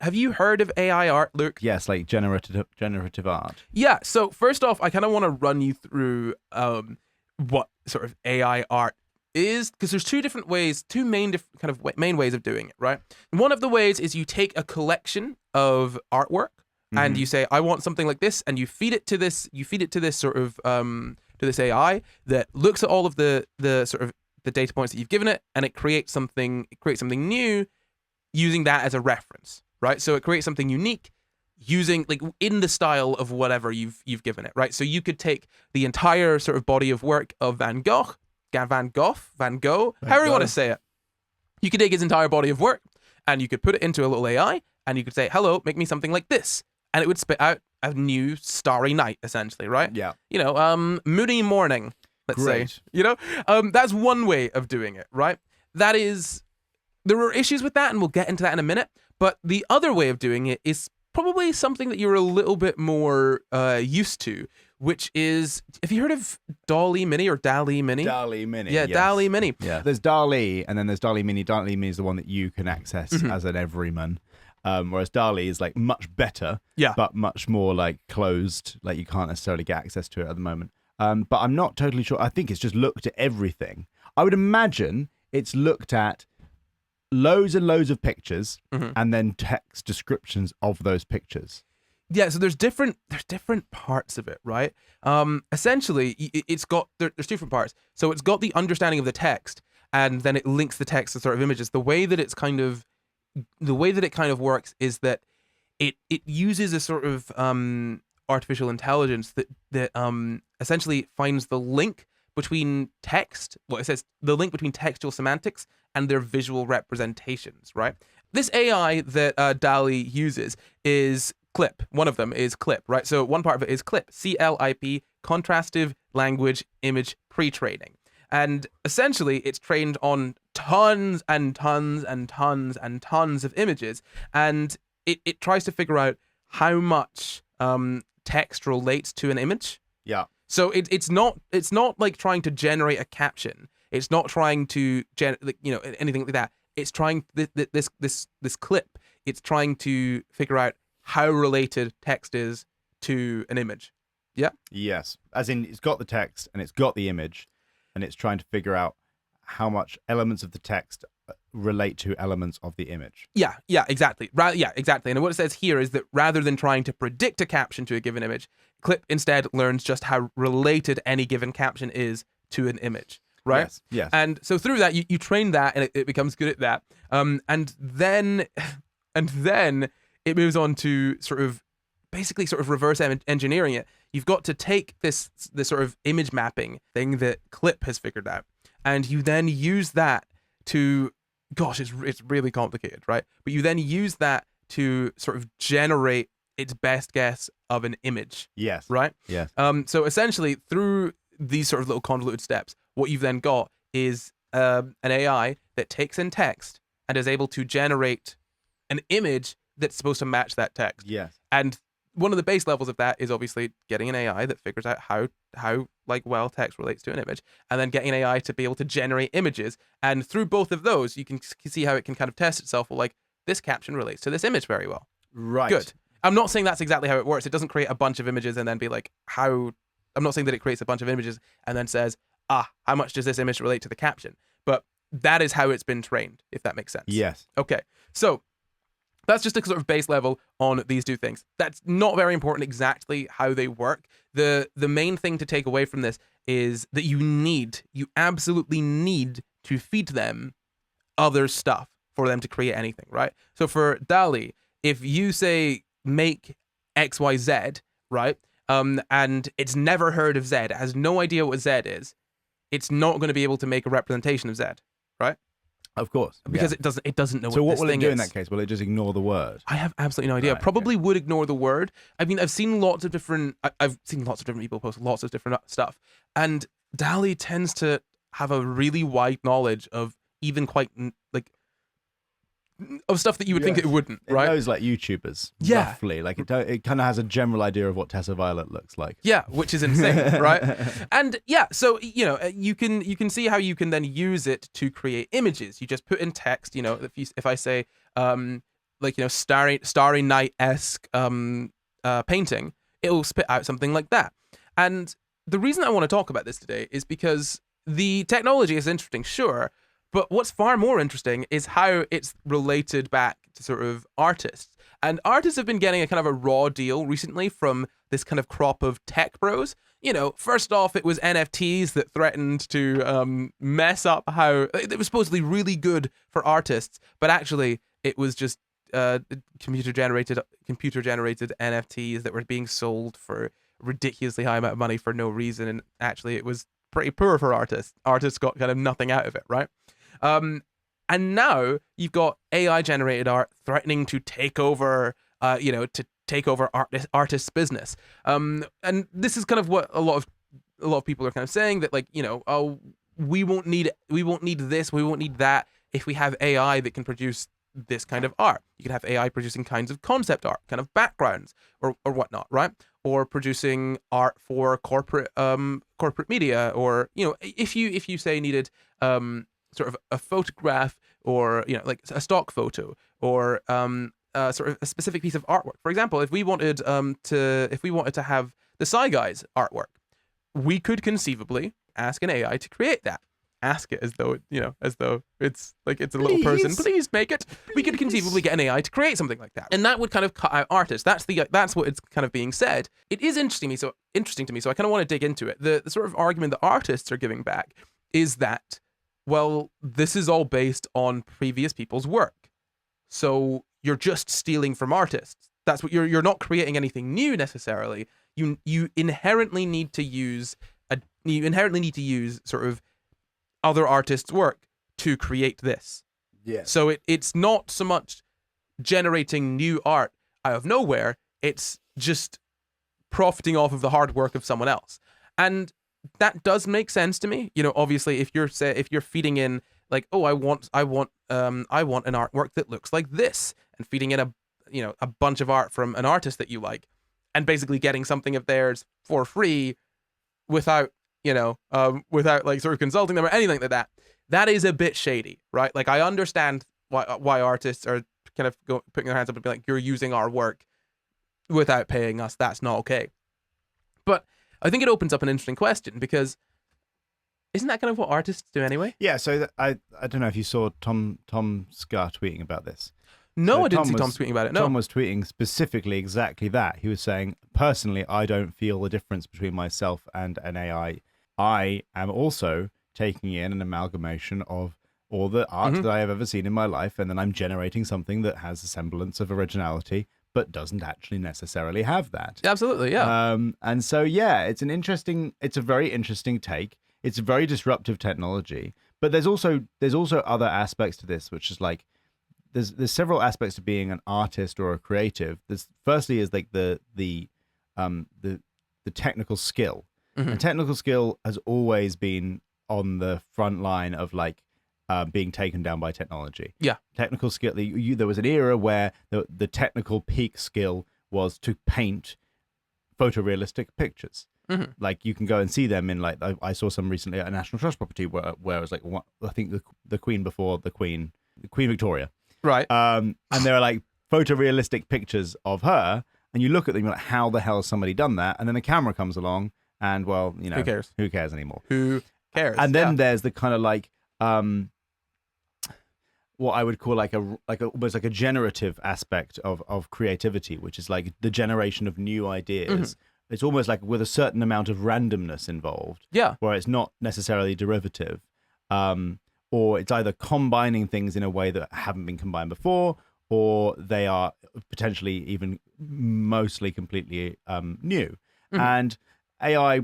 have you heard of AI art, Luke? Yes, like generative art. Yeah. So first off, I kind of want to run you through what sort of AI art is, because there's two main ways of doing it, right? And one of the ways is you take a collection of artwork and you say, I want something like this, and you feed it to this sort of to this AI that looks at all of the sort of the data points that you've given it, and it creates something new using that as a reference, right? So it creates something unique using, like, in the style of whatever you've given it, right? So you could take the entire sort of body of work of Van Gogh, however you want to say it. You could take his entire body of work and you could put it into a little AI and you could say, hello, make me something like this. And it would spit out a new starry night, essentially, right? Yeah. Moody morning, let's Great. say. That's one way of doing it, right? There are issues with that, and we'll get into that in a minute. But the other way of doing it is probably something that you're a little bit more used to, which is, have you heard of DALL-E Mini or DALL-E Mini? DALL-E Mini. Yeah, yes. DALL-E Mini. Yeah. There's DALL-E, and then there's DALL-E Mini. DALL-E Mini is the one that you can access as an everyman. Whereas DALL-E is like much better, but much more like closed. Like you can't necessarily get access to it at the moment. But I'm not totally sure. I think it's just looked at everything. I would imagine it's looked at loads and loads of pictures and then text descriptions of those pictures. Yeah, so there's different parts of it, right? Essentially, it's got there's two different parts. So it's got the understanding of the text, and then it links the text to sort of images. The way that it kind of works is that it uses a sort of artificial intelligence that essentially finds the link between text. Well, it says the link between textual semantics and their visual representations, right? This AI that DALL-E uses is CLIP. One of them is CLIP, right? So one part of it is CLIP, CLIP, Contrastive Language Image Pre-Training. And essentially, it's trained on tons and tons and tons and tons of images. And it tries to figure out how much text relates to an image. Yeah. So it's not like trying to generate a caption. It's not trying to anything like that. It's trying this clip. It's trying to figure out how related text is to an image. Yeah. Yes. As in, it's got the text and it's got the image, and it's trying to figure out how much elements of the text relate to elements of the image. Yeah, exactly. Exactly. And what it says here is that rather than trying to predict a caption to a given image, CLIP instead learns just how related any given caption is to an image, right? Yes. And so through that, you train that, and it becomes good at that. And then it moves on to basically reverse engineering it. You've got to take this sort of image mapping thing that CLIP has figured out, and you then use that to, it's really complicated, right? But you then use that to sort of generate its best guess of an image. Yes. Right? Yes. So essentially, through these sort of little convoluted steps, what you've then got is an AI that takes in text and is able to generate an image that's supposed to match that text. Yes. And one of the base levels of that is obviously getting an AI that figures out how like well text relates to an image, and then getting an AI to be able to generate images. And through both of those, you can see how it can kind of test itself. Well, like, this caption relates to this image very well. Right. Good. I'm not saying that's exactly how it works. It doesn't create a bunch of images and then be like, I'm not saying that it creates a bunch of images and then says, how much does this image relate to the caption? But that is how it's been trained, if that makes sense. Yes. Okay. So that's just a sort of base level on these two things. That's not very important exactly how they work. The main thing to take away from this is that you absolutely need to feed them other stuff for them to create anything, right? So for DALL-E, if you say make XYZ, right, and it's never heard of Z, it has no idea what Z is, it's not going to be able to make a representation of Z, right? Of course. Because it doesn't know so what what this will thing it do is. in that case? Will it just ignore the word? I have absolutely no idea. Right, Probably would ignore the word. I mean, I've seen lots of different people post lots of different stuff, and DALL-E tends to have a really wide knowledge of even quite of stuff that you would think it wouldn't, right? It knows like YouTubers, Yeah. roughly. Like it kind of has a general idea of what Tessa Violet looks like. Yeah, which is insane, right? And yeah, so you can see how you can then use it to create images. You just put in text. If I say like, you know, Starry Night-esque painting, it'll spit out something like that. And the reason I want to talk about this today is because the technology is interesting, sure, but what's far more interesting is how it's related back to sort of artists. And artists have been getting a kind of a raw deal recently from this kind of crop of tech bros. You know, first off, it was NFTs that threatened to mess up how it was supposedly really good for artists, but actually it was just computer generated NFTs that were being sold for ridiculously high amount of money for no reason, and actually it was pretty poor for artists. Artists got kind of nothing out of it, right? And now you've got AI generated art threatening to take over, artists' business. And this is kind of what a lot of people are kind of saying, that, like, you know, oh, we won't need this, we won't need that if we have AI that can produce this kind of art. You can have AI producing kinds of concept art, kind of backgrounds or whatnot, right? Or producing art for corporate media, or, you know, if you say needed sort of a photograph, or, you know, like a stock photo, or sort of a specific piece of artwork. For example, if we wanted to have the SCI GUYS artwork, we could conceivably ask an AI to create that. Ask it as though it's like it's a little person. Please make it. We could conceivably get an AI to create something like that, and that would kind of cut out artists. That's what it's kind of being said. It is interesting to me. So I kind of want to dig into it. The sort of argument that artists are giving back is that, well, this is all based on previous people's work, so you're just stealing from artists. That's what you're not creating anything new necessarily. You inherently need to use sort of other artists' work to create this. Yeah. So it's not so much generating new art out of nowhere, it's just profiting off of the hard work of someone else. And that does make sense to me. You know, obviously if you're feeding in, like, oh, I want an artwork that looks like this, and feeding in a bunch of art from an artist that you like, and basically getting something of theirs for free without like sort of consulting them or anything like that. That is a bit shady, right? Like, I understand why artists are kind of putting their hands up and be like, you're using our work without paying us. That's not okay. But I think it opens up an interesting question, because isn't that kind of what artists do anyway? Yeah. So I don't know if you saw Tom Scar tweeting about this. No, So I didn't see Tom tweeting about it. No. Tom was tweeting specifically exactly that. He was saying, personally, I don't feel the difference between myself and an AI. I am also taking in an amalgamation of all the art that I have ever seen in my life, and then I'm generating something that has a semblance of originality, but doesn't actually necessarily have that. Absolutely, yeah. And so, yeah, it's a very interesting take. It's a very disruptive technology, but there's also other aspects to this, which is like, there's several aspects to being an artist or a creative. Firstly is like the technical skill. And technical skill has always been on the front line of like being taken down by technology. Yeah. Technical skill. There was an era where the technical peak skill was to paint photorealistic pictures. Like, you can go and see them in, like, I saw some recently at a National Trust property where it was like, I think the Queen before the Queen Victoria. Right. And there are like photorealistic pictures of her, and you look at them, you're like, how the hell has somebody done that? And then a camera comes along, and, well, you know, who cares? Who cares anymore? Who cares? And then there's the kind of like what I would call like almost like a generative aspect of creativity, which is like the generation of new ideas. It's almost like with a certain amount of randomness involved. Yeah. Where it's not necessarily derivative. Or it's either combining things in a way that haven't been combined before, or they are potentially even mostly completely new. And AI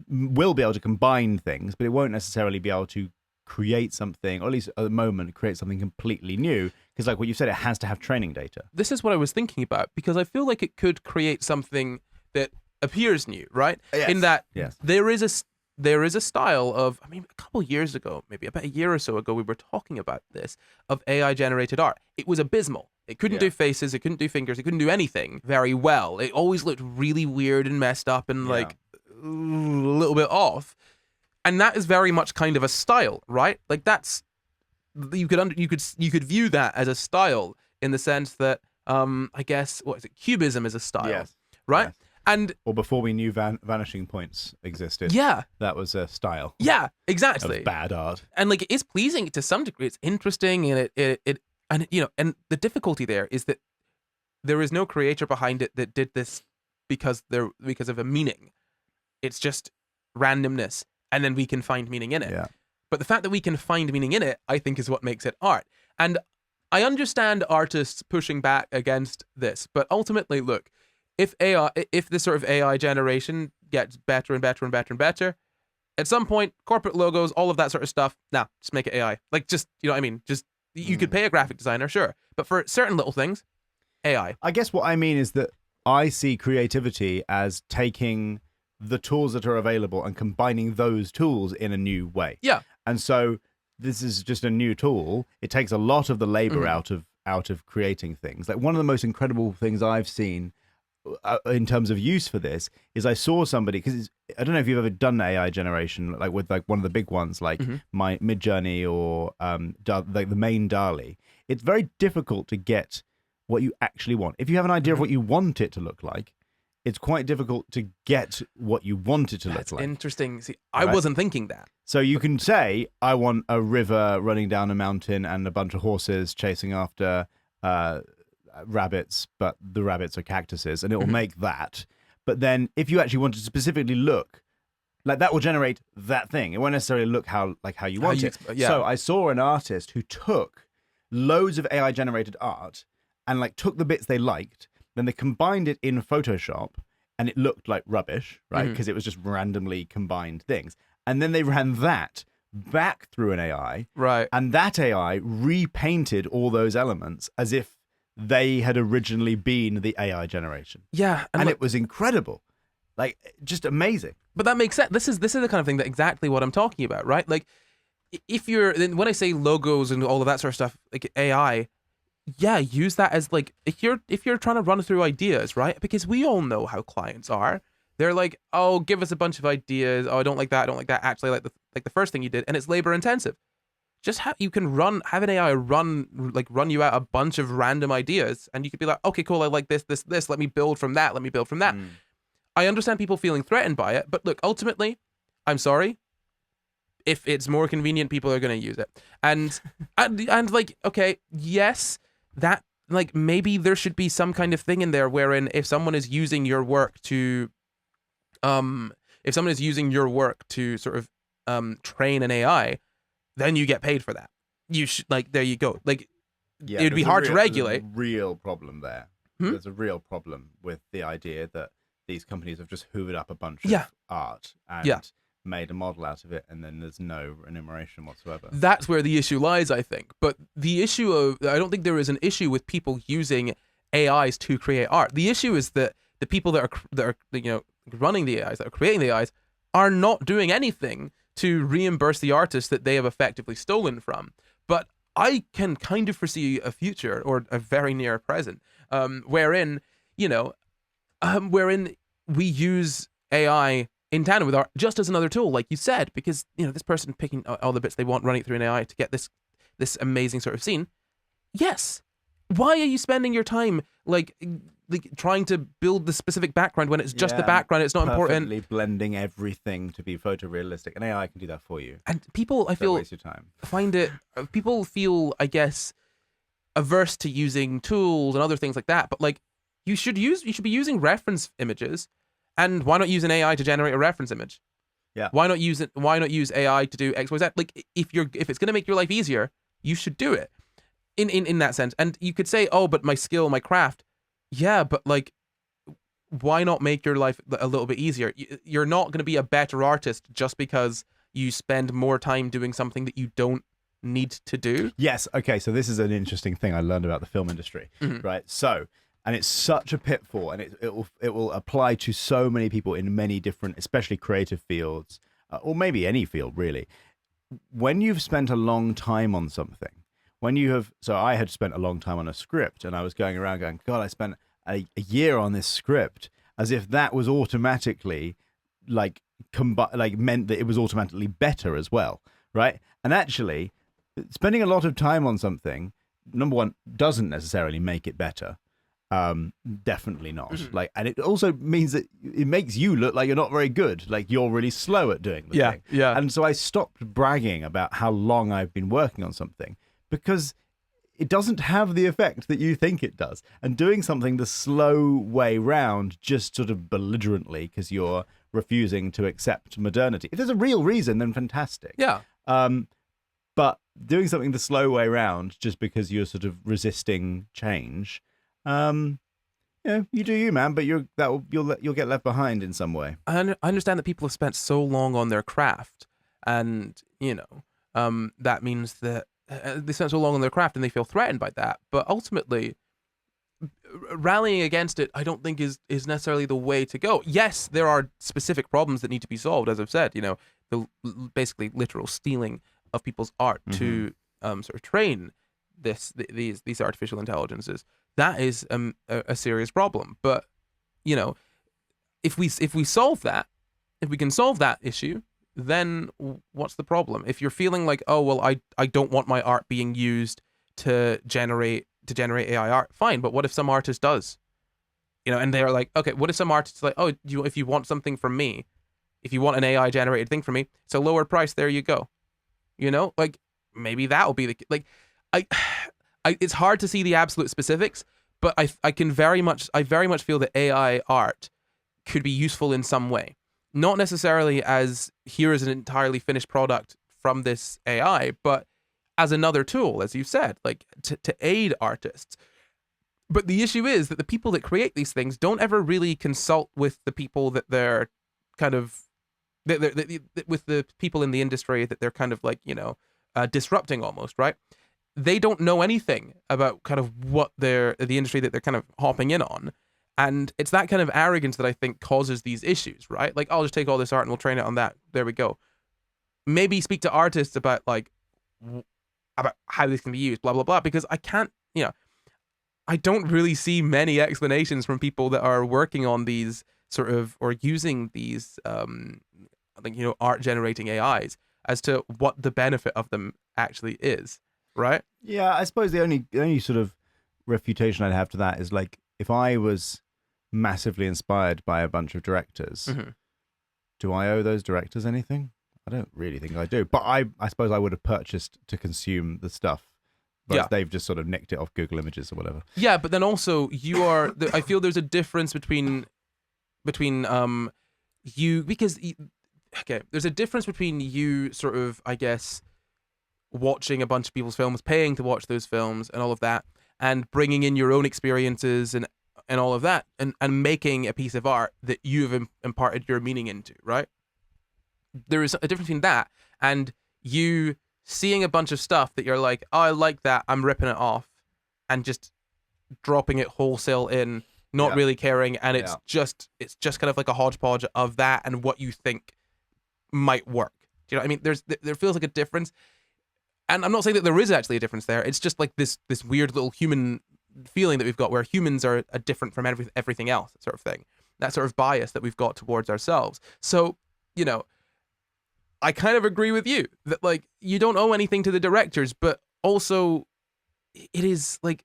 will be able to combine things, but it won't necessarily be able to create something, or at least at the moment, create something completely new. Because like what you said, it has to have training data. This is what I was thinking about, because I feel like it could create something that appears new, right? Yes. In that Yes. there is a style of, I mean, a couple years ago, maybe about a year or so ago, we were talking about this, of AI generated art. It was abysmal. It couldn't do faces, it couldn't do fingers, it couldn't do anything very well. It always looked really weird and messed up and like a little bit off. And that is very much kind of a style, right? Like, that's, you could view that as a style in the sense that I guess what is it? Cubism is a style, Yes. right? Yes. And or before we knew vanishing points existed, yeah, that was a style. Yeah, exactly. Of bad art. And like it's pleasing to some degree. It's interesting, and it and you know, and the difficulty there is that there is no creator behind it that did this because of a meaning. It's just randomness, and then we can find meaning in it. Yeah. But the fact that we can find meaning in it, I think, is what makes it art. And I understand artists pushing back against this, but ultimately, look, if this sort of AI generation gets better and better and better and better, at some point, corporate logos, all of that sort of stuff, just make it AI. Like, just, you know what I mean? Just, you could pay a graphic designer, sure. But for certain little things, AI. I guess what I mean is that I see creativity as taking the tools that are available and combining those tools in a new way. Yeah. And so this is just a new tool. It takes a lot of the labor out of creating things. Like, one of the most incredible things I've seen in terms of use for this is I saw somebody, because I don't know if you've ever done AI generation, like with like one of the big ones, like my Midjourney or like the main DALL-E. It's very difficult to get what you actually want. If you have an idea of what you want it to look like, it's quite difficult to get what you want it to look like. Interesting. See, I wasn't thinking that. So you can say, I want a river running down a mountain and a bunch of horses chasing after rabbits, but the rabbits are cactuses, and it will make that. But then if you actually want to specifically look, like, that will generate that thing. It won't necessarily look how you want it. Yeah. So I saw an artist who took loads of AI generated art and like took the bits they liked, then they combined it in Photoshop, and it looked like rubbish, right? Because it was just randomly combined things. And then they ran that back through an AI, right? And that AI repainted all those elements as if they had originally been the AI generation. Yeah. And it was incredible. Like, just amazing. But that makes sense. This is the kind of thing that exactly what I'm talking about, right? Like, if when I say logos and all of that sort of stuff, like AI, yeah, use that as like, if you're trying to run through ideas, right? Because we all know how clients are. They're like, oh, give us a bunch of ideas. Oh, I don't like that. I don't like that. Actually, like the first thing you did, and it's labor intensive. Just you can have an AI run you out a bunch of random ideas, and you could be like, okay, cool, I like this. Let me build from that. I understand people feeling threatened by it, but look, ultimately, I'm sorry. If it's more convenient, people are going to use it, and like, okay, yes, that, like, maybe there should be some kind of thing in there wherein if someone is using your work to, sort of train an AI, then you get paid for that. You should, like, there you go. Like, it would be hard to regulate. There's a real problem there. There's a real problem with the idea that these companies have just hoovered up a bunch of art and made a model out of it, and then there's no remuneration whatsoever. That's where the issue lies, I think. But the issue I don't think there is an issue with people using AIs to create art. The issue is that the people that are running the AIs, that are creating the AIs, are not doing anything to reimburse the artists that they have effectively stolen from. But I can kind of foresee a future, or a very near present, wherein we use AI in tandem with art just as another tool, like you said, because this person picking all the bits they want, running it through an AI to get this amazing sort of scene. Yes. Why are you spending your time like trying to build the specific background when it's just the background? It's not important. Perfectly blending everything to be photorealistic, and AI can do that for you. And people, I feel, don't waste your time. People feel, I guess, averse to using tools and other things like that. But like, you should be using reference images, and why not use an AI to generate a reference image? Yeah. Why not use AI to do X, Y, Z? Like, if it's going to make your life easier, you should do it. In that sense. And you could say, oh, but my skill, my craft. Yeah, but like, why not make your life a little bit easier? You're not going to be a better artist just because you spend more time doing something that you don't need to do. Yes. Okay. So this is an interesting thing I learned about the film industry, right? So, and it's such a pitfall, and it will apply to so many people in many different, especially creative fields, or maybe any field really. When you've spent a long time on something, so I had spent a long time on a script, and I was going around going, God, I spent a year on this script, as if that was automatically meant that it was automatically better as well, right? And actually, spending a lot of time on something number one, doesn't necessarily make it better. Definitely not. Like, and it also means that it makes you look like you're not very good. Like, you're really slow at doing the thing. Yeah. And so I stopped bragging about how long I've been working on something, because it doesn't have the effect that you think it does. And doing something the slow way round, just sort of belligerently because you're refusing to accept modernity. If there's a real reason, then fantastic. Yeah. But doing something the slow way round just because you're sort of resisting change, you do you, man. But you'll get left behind in some way. I understand that people have spent so long on their craft, and that means that they spent so long on their craft and they feel threatened by that. But ultimately, rallying against it, I don't think is necessarily the way to go. Yes, there are specific problems that need to be solved, as I've said. The basically literal stealing of people's art to sort of train these artificial intelligences. That is a serious problem. But if we solve that, if we can solve that issue, then what's the problem? If you're feeling like, oh well, I don't want my art being used to generate AI art, fine. But what if some artist does? And they're like, okay, what if some artist is like, oh, if you want something from me, if you want an AI generated thing from me, it's a lower price. There you go. Like maybe that will be the it's hard to see the absolute specifics, but I very much feel that AI art could be useful in some way. Not necessarily as here is an entirely finished product from this AI, but as another tool, as you said, like to aid artists. But the issue is that the people that create these things don't ever really consult with the people that they're kind of with the people in the industry that they're kind of like, disrupting almost, right? They don't know anything about kind of what the industry that they're kind of hopping in on. And it's that kind of arrogance that I think causes these issues, right? Like, I'll just take all this art and we'll train it on that. There we go. Maybe speak to artists about how this can be used, blah, blah, blah, because I can't, I don't really see many explanations from people that are working on these sort of, or using these, art generating AIs as to what the benefit of them actually is, right? Yeah, I suppose the only sort of refutation I'd have to that is like, if I was massively inspired by a bunch of directors, do I owe those directors anything? I don't really think I do, but I suppose I would have purchased to consume the stuff. But they've just sort of nicked it off Google Images or whatever. Yeah, but then also I feel there's a difference between you, because there's a difference between you sort of, I guess, watching a bunch of people's films, paying to watch those films and all of that, and bringing in your own experiences and all of that, and making a piece of art that you've imparted your meaning into, right? There is a difference between that and you seeing a bunch of stuff that you're like, oh, I like that, I'm ripping it off, and just dropping it wholesale in, not really caring, and it's just kind of like a hodgepodge of that and what you think might work. Do you know what I mean? There feels like a difference. And I'm not saying that there is actually a difference there. It's just like this weird little human feeling that we've got where humans are different from everything else, sort of thing. That sort of bias that we've got towards ourselves. So, I kind of agree with you that, like, you don't owe anything to the directors, but also it is like,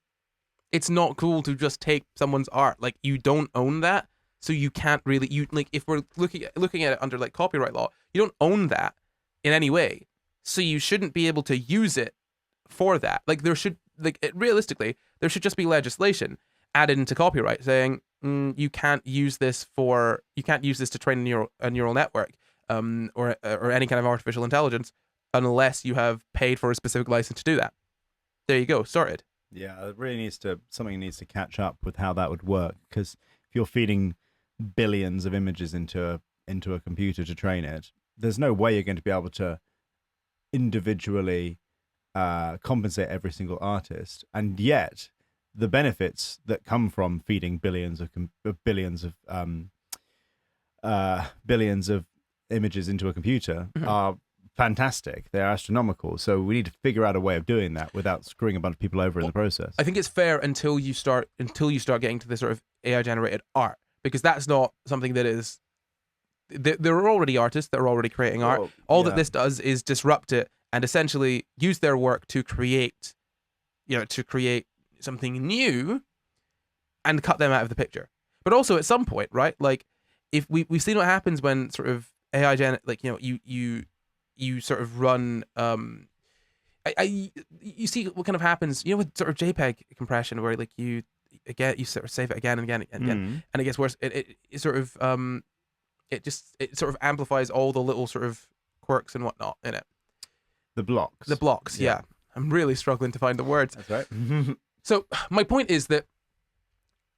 it's not cool to just take someone's art. Like, you don't own that. So you can't really, if we're looking at it under like copyright law, you don't own that in any way. So you shouldn't be able to use it for that. Like, realistically, there should just be legislation added into copyright saying you can't use this to train a neural network, or any kind of artificial intelligence, unless you have paid for a specific license to do that. There you go, sorted. Yeah, it really something needs to catch up with how that would work, because if you're feeding billions of images into a computer to train it, there's no way you're going to be able to individually compensate every single artist, and yet the benefits that come from feeding billions of images into a computer are fantastic. They're astronomical. So we need to figure out a way of doing that without screwing a bunch of people over in the process. I think it's fair until you start getting to the sort of AI generated art, because that's not something that is. There are already artists that are already creating art. All that this does is disrupt it and essentially use their work to create, to create something new and cut them out of the picture. But also at some point, right? Like if we've seen what happens when sort of AI you sort of run you see what kind of happens, with sort of JPEG compression where like you sort of save it again and again and again, and it gets worse. It sort of it sort of amplifies all the little sort of quirks and whatnot in it. The blocks. Yeah. I'm really struggling to find the words. That's right. So my point is that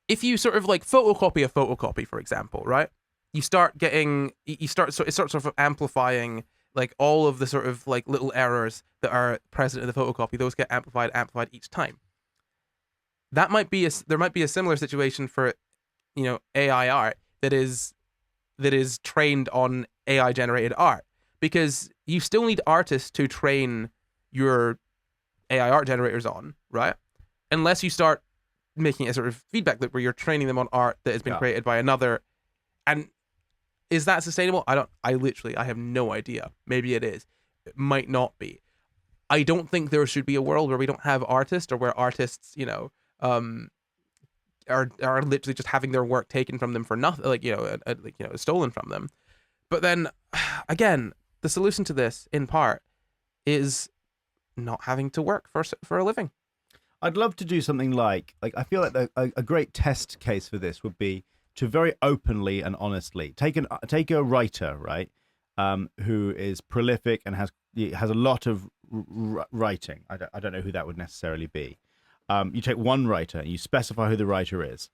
if you sort of like photocopy a photocopy, for example, right? It starts sort of amplifying like all of the sort of like little errors that are present in the photocopy. Those get amplified each time. There might be a similar situation for, AI art that is trained on AI generated art, because you still need artists to train your AI art generators on, right? Unless you start making a sort of feedback loop where you're training them on art that has been created by another. And is that sustainable? I have no idea. Maybe it is. It might not be. I don't think there should be a world where we don't have artists, or where artists, are literally just having their work taken from them for nothing, stolen from them. But then, again, the solution to this, in part, is not having to work for a living. I'd love to do something like I feel like a great test case for this would be to very openly and honestly take a writer, right, who is prolific and has a lot of writing. I don't know who that would necessarily be. You take one writer and you specify who the writer is,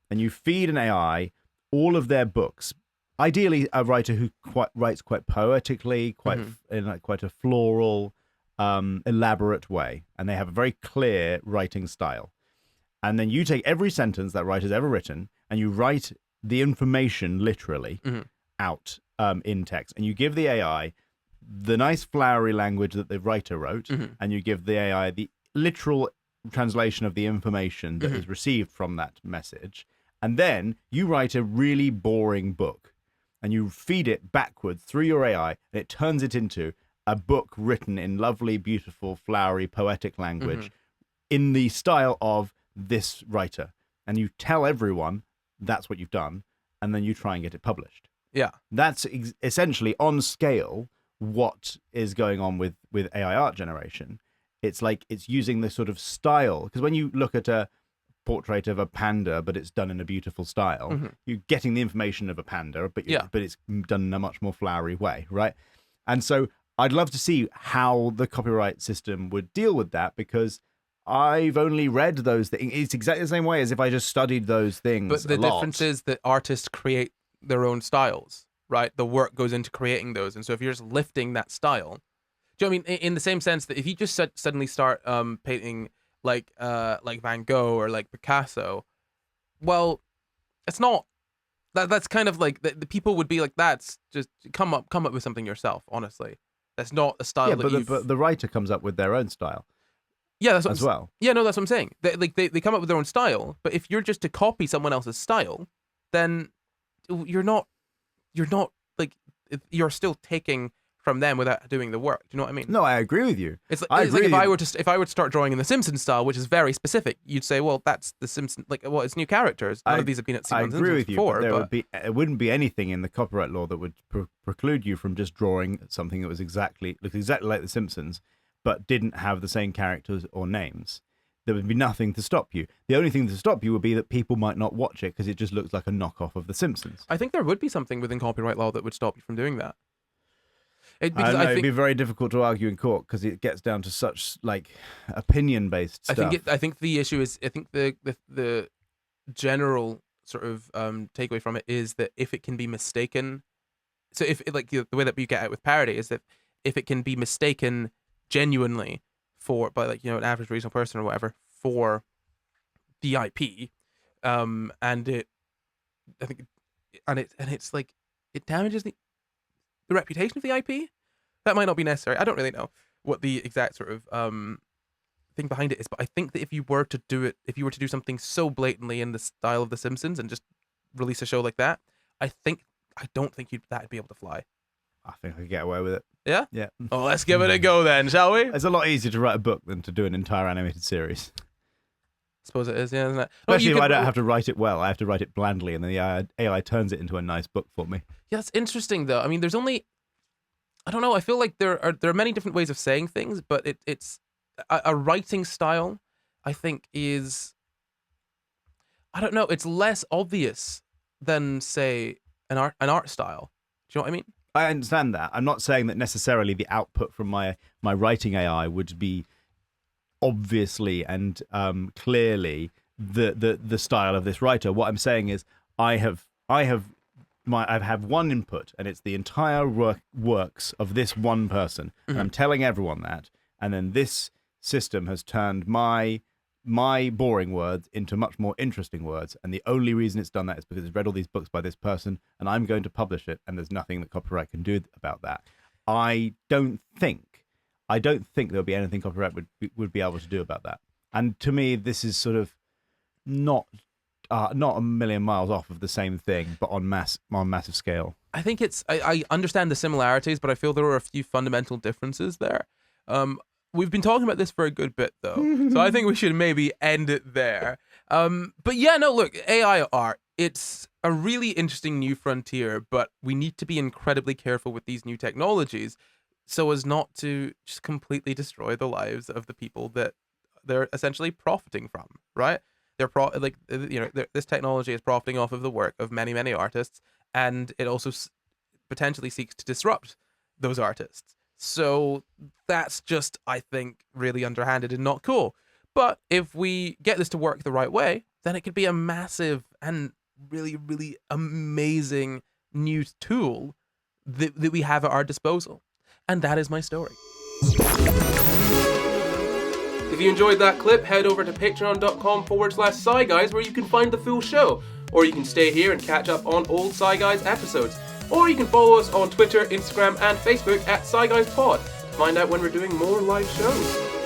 and you feed an AI all of their books. Ideally, a writer who writes quite poetically, in quite a floral, elaborate way, and they have a very clear writing style. And then you take every sentence that writer's ever written, and you write the information literally out in text, and you give the AI the nice flowery language that the writer wrote, and you give the AI the literal translation of the information that is received from that message, and then you write a really boring book, and you feed it backwards through your AI, and it turns it into a book written in lovely, beautiful, flowery, poetic language in the style of this writer. And you tell everyone that's what you've done, and then you try and get it published. Yeah. That's essentially on scale what is going on with AI art generation. It's like it's using this sort of style, because when you look at a portrait of a panda, but it's done in a beautiful style, you're getting the information of a panda, but it's done in a much more flowery way, right? And so I'd love to see how the copyright system would deal with that, because I've only read those things. It's exactly the same way as if I just studied those things. But the difference is that artists create their own styles, right? The work goes into creating those. And so if you're just lifting that style, do you know what I mean? In the same sense that if you just suddenly start painting like Van Gogh or like Picasso, well, it's not. That's kind of like the people would be like, that's just come up with something yourself. Honestly, that's not a style. Yeah, but the writer comes up with their own style. Yeah, that's what as well. Yeah, no, that's what I'm saying. They come up with their own style, but if you're just to copy someone else's style, then you're not like, you're still taking from them without doing the work. Do you know what I mean? No, I agree with you. It's like if I were to start drawing in the Simpsons style, which is very specific, you'd say, well, that's the Simpsons. Like, well, it's new characters. None of these have been at Simpsons before. I agree with you. Before, but it wouldn't be anything in the copyright law that would preclude you from just drawing something that was looked exactly like the Simpsons, but didn't have the same characters or names. There would be nothing to stop you. The only thing to stop you would be that people might not watch it because it just looks like a knockoff of The Simpsons. I think there would be something within copyright law that would stop you from doing that. It'd be very difficult to argue in court because it gets down to such like opinion-based stuff. I think the issue is, I think the general sort of takeaway from it is that if it can be mistaken, so if it, like the way that you get out with parody is that if it can be mistaken genuinely by like, an average reasonable person or whatever for the IP, it's like it damages the reputation of the IP. That might not be necessary. I don't really know what the exact sort of thing behind it is, but I think that if you were to do something so blatantly in the style of The Simpsons and just release a show like that, I don't think that'd be able to fly. I think I could get away with it. Yeah? Yeah. Oh, let's give it a go then, shall we? It's a lot easier to write a book than to do an entire animated series. Suppose it is, yeah, isn't it? Especially if I don't have to write it well. I have to write it blandly, and then the AI turns it into a nice book for me. Yeah, it's interesting though. I mean, there's only, I don't know. I feel like there are many different ways of saying things, but it's a writing style. I think is, I don't know. It's less obvious than say an art style. Do you know what I mean? I understand that. I'm not saying that necessarily the output from my writing AI would be obviously and clearly the style of this writer. What I'm saying is I have one input, and it's the entire works of this one person. And I'm telling everyone that, and then this system has turned my boring words into much more interesting words, and the only reason it's done that is because it's read all these books by this person, and I'm going to publish it, and there's nothing that copyright can do about that. I don't think there'll be anything copyright would be able to do about that. And to me, this is sort of not a million miles off of the same thing, but on massive scale. I think I understand the similarities, but I feel there are a few fundamental differences there. We've been talking about this for a good bit, though, so I think we should maybe end it there. But yeah, no, look, AI art, it's a really interesting new frontier, but we need to be incredibly careful with these new technologies so as not to just completely destroy the lives of the people that they're essentially profiting from, right? This technology is profiting off of the work of many, many artists, and it also potentially seeks to disrupt those artists. So that's just, I think, really underhanded and not cool. But if we get this to work the right way, then it could be a massive and really, really amazing new tool that we have at our disposal. And that is my story. If you enjoyed that clip, head over to patreon.com/SCI Guys, where you can find the full show. Or you can stay here and catch up on old SCI Guys episodes. Or you can follow us on Twitter, Instagram, and Facebook at SCI Guys Pod to find out when we're doing more live shows.